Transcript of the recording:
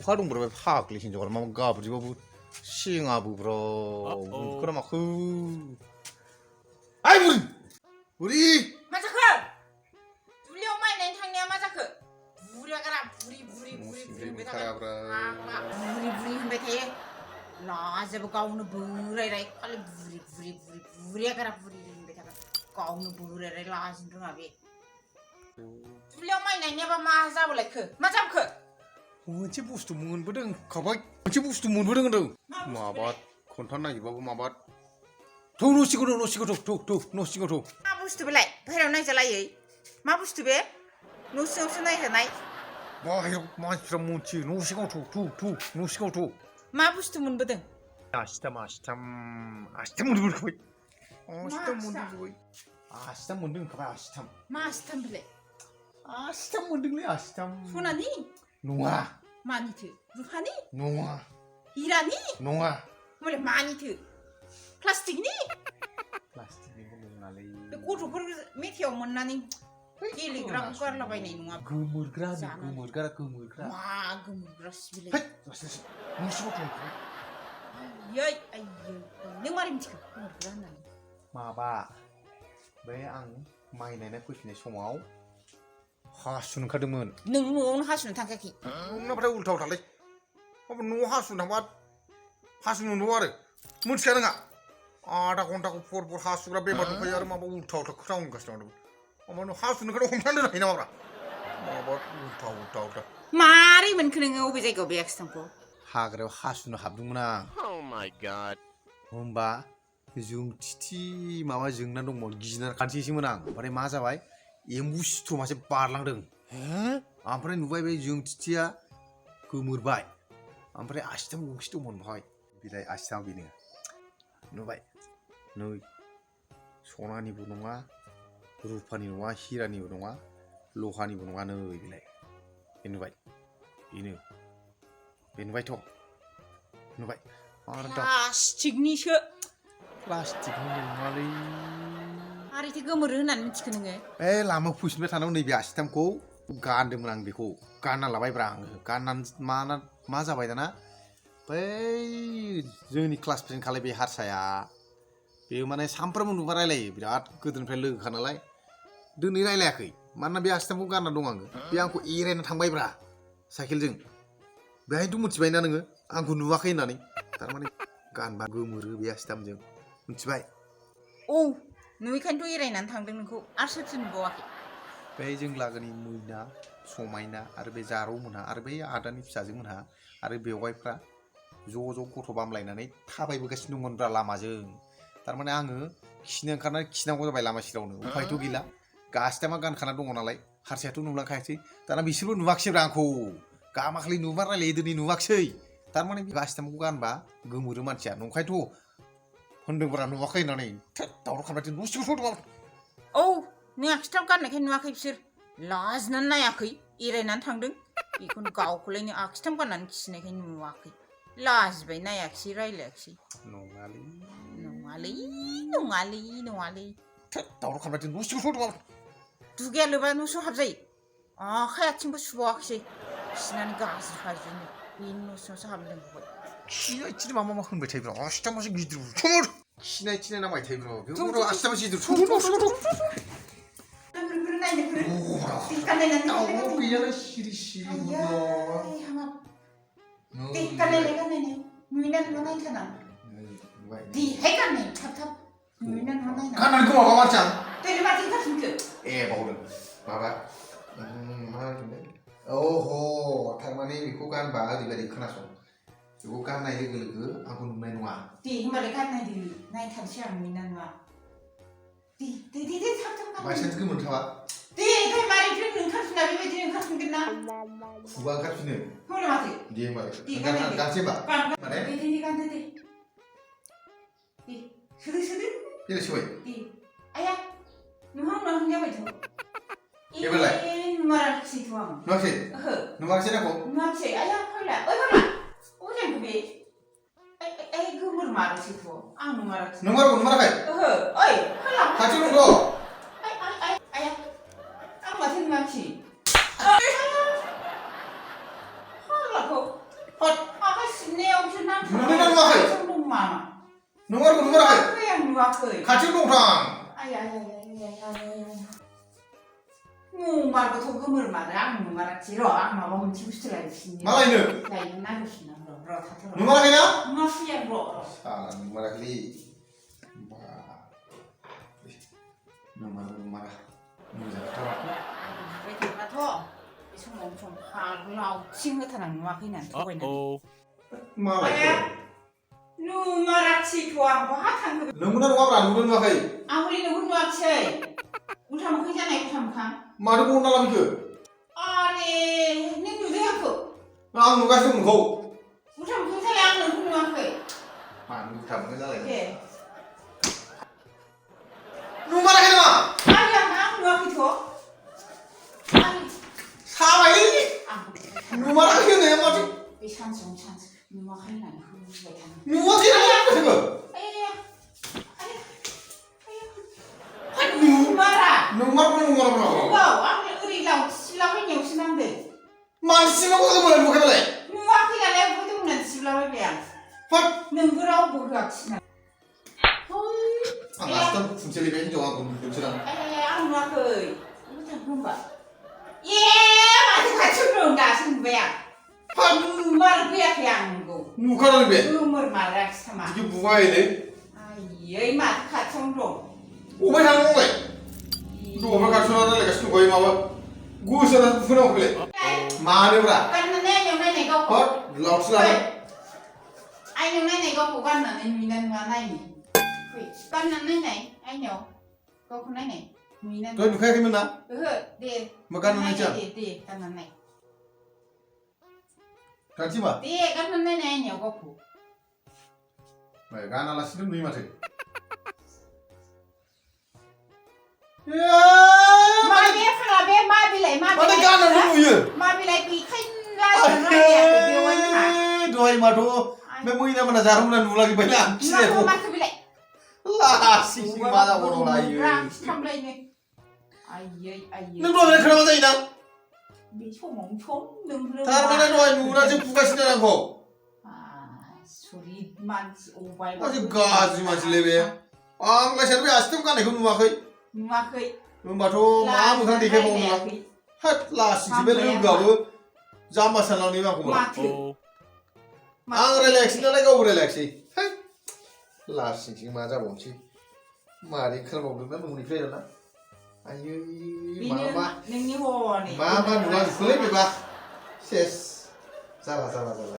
अखा दंब्रा फाग्लि हिनजावआ मा गाबज्रिबाबो सिङाबो ब्रा उन्दुखोना माखो आइ बुरि मा जाखो दुब्लियाव माइ नायनो थांनाया मा जाखो बुरियागारा बुरि होनबाय थायो लाजाबो गावनो बोरायराय खालि बुरियागारा बुरि होनबाय थागोन गावनो बोरायराय लाजिनो रोङा बे दुब्लियाव माइ नायनायाबा मा जाबोलायखो मा जाबोखो मोनसे बुस्थु मोनबोदों खाबाय मोनसे बुस्थु मोनबोदों होनदों माबा खन्थान नागिरबाबो माबा थौ न' सिङाव थौ न' सिङाव मा बुस्थु बेलाय बाहेरायाव नायजालायै मा बुस्थु बे न' सिङावसो नायजानाय बाहेरायाव मानसिफ्रा मोनथियो न' सिङाव थौ न' सिङाव थौ मा बुस्थु मोनबोदों Aastham मोनबोखाबाय Aastham मोनदों खाबाय Aastham मा Aastham बेलाय Aastham मोनदोंलै Aastham सनानि नङा मानिथो रुफानि नङा हिरानि नङा होमबालाय मानिथो प्लास्टिकनि नङालै बे गथ'फोर मेथायाव मोननानै गेलेग्राखौ गारलाबायनाय नङा गोमोरग्रा मा गोमोरग्रा सिबिलाय आयै नों मारै मिथिखो गोमोरग्रा होननानै माबा बे आं माइ नायनाय फैफिननाय समाव हासुनो ओंखारदोंमोन नों न'आवनो हासुनो थांखायाखै नोंनाफ्राय उल्था उल्थालै न'आव हासुनो थांबा हासुनो मोनबावो आरो मोनथिखाया नोंहा आधा घन्टाखौ फर हासुग्रा बेमार दंखायो आरो माबा उल्था खोथा होनगासिनो दं माबा हासुनो ओंखारदों हमथानो दोनाखै नामाब्रा माबा उल्था मारै मोनखो नोङो अबे जायगायाव बे Aasthamखौ हाग्रायाव हासुनो हाबदोंमोन आं होमबा जोंथि माबा जोंना दंमोन गिनार खानथिसैमोन आं ओमफ्राय मा जाबाय एम्बु सिथ्र मासे बारलांदों ओमफ्राय नुबाय बे जोंथिया गोमोरबाय ओमफ्राय Aastham गंसे दंमोन बेवहाय बिलाय Aastham बेनो नुबाय नै सनानिबो नङा रुपानि नङा हिरानिबो नङा लहानिबो नङा नै बिलाय बे नुबाय बे नुबायथ' नुबाय प्लास्टिकनिसो प्लास्टिकनि नङालै मारैथो गोमोरो होननानै मिथिखो नोङो बे लामायाव फैफिनबाय थानायाव नैबे Aasthamखौ गानदोंमोन आं बेखौ गानना लाबायब्रा आङो गाननानै मा जाबाय दाना बै जोंनि क्लास फ्रेन्ड खालाय बे हारसाया बेयो माने सामफ्रामबो नुबा रायलायो बिराद गोदोनिफ्राय लोगोखा नालाय दिनै रायलायाखै मानोना बे Aasthamखौ गानना दं आङो बे आंखौ एरायना थांबायब्रा साइकेलजों बेहायनोथ' मिथिबायना नोङो आंखौ नुवाखै होननानै थारमाने गानबा गोमोरो बे Aasthamजों मिथिबाय औ नुयैखायनोथ' एरायनानै थांदों नोंखौ आरो सोरथो नुबावाखै बे जों लागोनि मैना समायना आरो बे जारौ मोनहा आरो बै आदानि फिसाजो मोनहा आरो बेवाइफ्रा ज' गथ' बामलायनानै थाबायबोगासिनो दंमोनब्रा लामाजों थारमाने आङो खिनो ओंखारनानै खिनांगौ जाबाय लामा सेरावनो उफायथ' गैला Aasthamआ गानखाना दङ नालाय हारसायाथ' नुलांखायासै दाना बिसोरबो नुवाखिसैब्रा आंखौ गामाखालि नुबा रायलायो दिनै नुवाखिसै थारमाने Aasthamखौ गानबा गोमोरो मानसिया नंखायथ' होनदोंब्रा नुवाखै होननानै दावराव खालामबाय न' सिङाव दङ औ नों Aastham गाननायखाय नुवाखै बिसोर लाजिनानै नायाखै एरायनानै थांदों बेखौनो गावखौलायनो Aastham गाननानै खिनायखाय नुवाखै लाजिबाय नायाखिसै रायलायाखिसै नङालै दावराव खालामबाय न' सिङाव दङ दुगैया लोबा न' सिङाव हाबजायो आखाइ आथिंबो सुबावाखिसै खिनानै गाज्रिनो बेनि न' सिङावसो हाबनो लिंहरबाय खिनाय मा होनबाय थायोब्रा Aasthamआसो गिदिर खिनाय नांबाय थायोब्रा बेयाव Aasthamआसो गिदिर गैयालाय सिरि गाननानै गोमाबा मानसिया ए बावदों माबा मा होनदों अह थारमाने बेखौ गानबा ओरैबायदि खोनासं बेखौ गाननाय लोगो लोगो आंखौ नुनाय नङा दे होमबालाय गाननायदो नायथारसै आं नुयोना नुवा दे थाब बायसान्स गोमोन थाबा दे ओमफ्राय मारैथो ओंखारफिना बेबायदि ओंखारफिनगोन ना खुगा ओंखारफिनो होमबालाय माथो दे होमबालाय गानसै होमबा दे गानदो दे सोदो बेलाय दे आया नोंहा उनाव जाबायथ' बेबालाय नुमाराखिसैथ' आं नुवाखिसै नाखौ नुवाखिसै आया फाग्ला अबे जायखौ बे गोमोर मारोसैथ' आं नुमाराखिसै नुमाराखै ओइ फाग्ला खाथियाव दङ आया आं माथो नुवाखिसै फाग्लाखौ नुवाखै खाथियाव दंथां आया नुमारगौथ' गोमोरमारो आं नुमाराखिसै र' आं माबा मोनसे बुस्थु लायफिननो मा लायनो नागिरफिननांगौ र' थाथ' नुमाराखैना नुवाखै आं र' साला नुमाराखैलै नुमारा मोजां ओमफ्राय थांबाथ' बे समाव सम लावथिं होथारनां नुवाखै होननानै थगायनानै मालाय नुमाराखिसैथ' आं बहा थांखो नोंगौना नङाब्रा नुदों नुवाखै आं हले नोंखौ नुवाखिसै उल्था मोखां जानाय उल्था मोखां माथो बहनना लाबोखो आरे नों नुदों आंखौ आं नुगासिनो नोंखौ उल्था मोखां जालाय आं नोंखौ नुवाखै मानो उल्था मोखां जालाय दे नुमाराखै नामा आं नुवाखैथ' साबायलै नुमाराखै होननाया माथो बे सानसेयावनो नुवाखै होननानै होनबाय थानो नुवाखै नामा गासैबो नुमारा नुमारा आं ओरै लावथिलाबायनायावसो नांदों मानसिनाव होदोंमोन नुवाखैबालाय नुवाखै नालाय ओमफ्राय दंनानै सिबलाबायबाय आं नोंबो रावबो होआखिसै ना आं आस्थाम खुनसेलिबाय हिनजाव आंखौ नुदोंसो आं नुवाखै होनबा माथो खाथियाव दं दासो नुबाय आं नुमार फैयाखै आं नंगौ नुखादों बे गोमोरमाराखिसै नामा बिदि बुबायलै आयै माथो खाथियावनो दं अबाय थांनांगौलाय दंफां खाथियाव रायलायगासिनो दंखायो माबा गोसोना बुखोनांगौ फैलाय मानोब्रा गाननानै आइनाव नायनाय गावखौ लावथि लाबाय आइनाव नायनाय गावखौ गाननानै नुयोना नुवा नायनि फै गाननानै नायनाय आइनाव गावखौ नायनाय नुयोना दहाय नुखायाखैमोन ना ओहो दे मा गाननानै नायसै दे गाननानै नाय गानसै मा दे गाननानै नायनाय आइनाव गावखौ गानालासिनो नुयो माथो मा बिलाइ माथो गाननानै नुयो मा बिलाइ गैखायला रायलायाखै बेवाइमोनहा दहाय माथ' बे मैना मोना जारौमोना नुलाजोब्बायना आं खिनायखौ माथो बिलाइ लासिं मा जाबावनो लायो थामलायनो आयै नों दहाय खोनाबा जायोना बे समावनो नों थारमाने दहाय नुनासो बुगासिनो आंखौ सरि मानसि अबाय माथो गाज्रि मानसिलै बे आंलाय सानो बे आस्थाम गाननायखौ नुवाखै होमबाथ' मा मोखां देखायबावनो नोंलाय होद लासिंसो बे लोगोआबो जाम्बा सानलांदों आंखौ आं रायलायाखिसै नालाय गावबो रायलायाखिसै लासिंसिं मा जाबावनोसै मारै ओंखारबावदोंना न'निफ्राय दाना आयै मा नुलाजोबखोलै बेबा सेस जाला